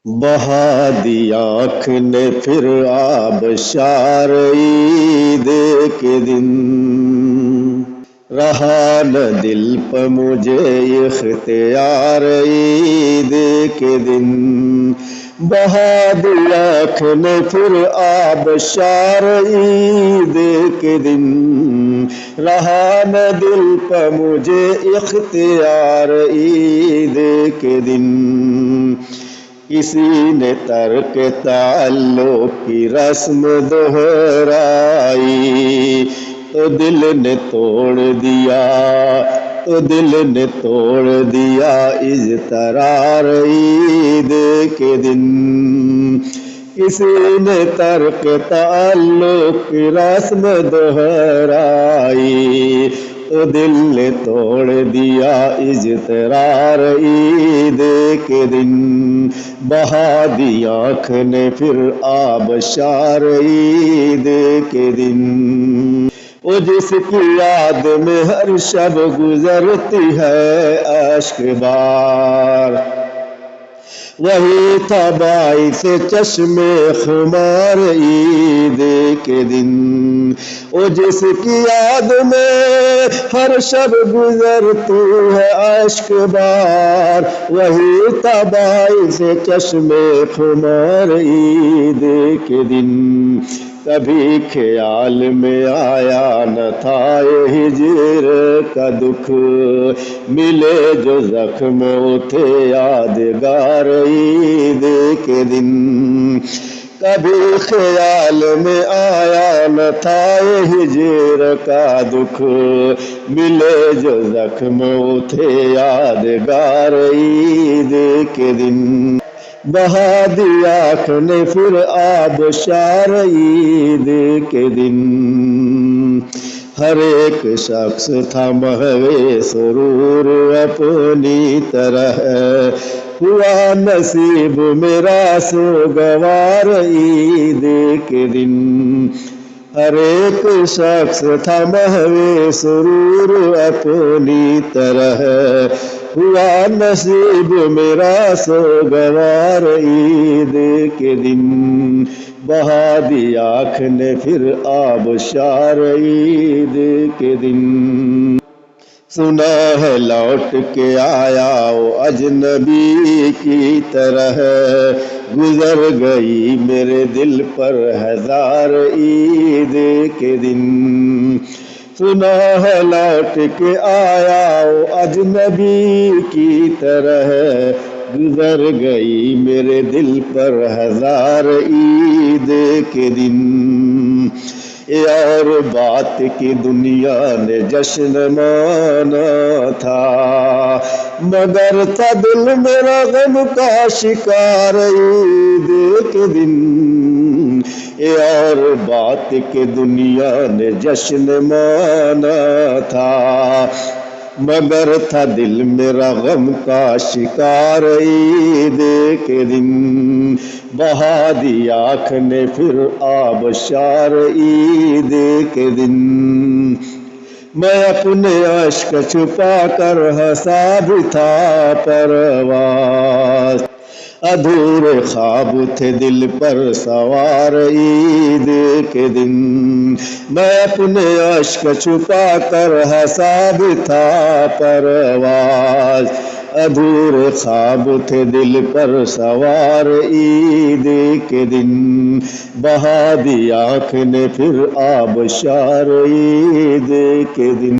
بہا دی آنکھ نے پھر آبشار عید کے دن، رہا نہ دل پہ مجھے اختیار عید کے دن۔ بہا دی آنکھ نے پھر آبشار عید کے دن، رہا نہ دل پہ مجھے اختیار عید کے دن۔ کسی نے ترک تعلق کی رسم دہرائی تو دل نے توڑ دیا، اضطرار عید کے دن۔ کسی نے ترک تعلق کی رسم دہرائی تو دل نے توڑ دیا اضطرار عید کے دن۔ بہا دی آنکھ نے پھر آبشار عید کے دن، وہ جس کی یاد میں ہر شب گزرتی ہے اشک بار، وہی تھا باعث چشم خمار عید کے دن۔ وہ جس کی یاد میں ہر شب گزرتی ہے اشک بار، وہی تھا باعث چشم خمار عید کے دن۔ کبھی خیال میں آیا نہ تھا یہ ہجر کا دکھ، ملے جو زخم وہ تھے یادگار عید کے دن۔ کبھی خیال میں آیا نہ تھا یہ ہجر کا دکھ، ملے جو زخم وہ تھے یادگار عید کے دن۔ بہا دی آنکھ نے پھر آبشار عید کے دن، ہر ایک شخص تھا محو سرور اپنی طرح، ہوا نصیب میرا سوگوار عید کے دن۔ ہر ایک شخص تھا محو سرور اپنی طرح، ہوا نصیب میرا سوگوار عید کے دن۔ بہا دی آنکھ نے پھر آبشار عید کے دن، سنا ہے لوٹ کے آیا وہ اجنبی کی طرح، گزر گئی میرے دل پر ہزار عید کے دن۔ سنا ہے لوٹ کے آیا وہ اجنبی کی طرح، گزر گئی میرے دل پر ہزار عید کے دن۔ اور بات کی دنیا نے جشن مانا تھا، مگر تھا دل میرا غم کا شکار عید کے دن۔ اور بات کی دنیا نے جشن مانا تھا، مگر تھا دل میرا غم کا شکار عید کے دن۔ بہا دی آنکھ نے پھر آبشار عید کے دن، میں اپنے اشک چھپا کر ہنسا بھی تھا پرواز، ادھورے خواب تھے دل پر سوار عید کے دن۔ میں اپنے اشک چھپا کر ہنسا بھی تھا پرواز، ادھورے خواب تھے دل پر سوار عید کے دن۔ بہا دی آنکھ نے پھر آبشار عید کے دن۔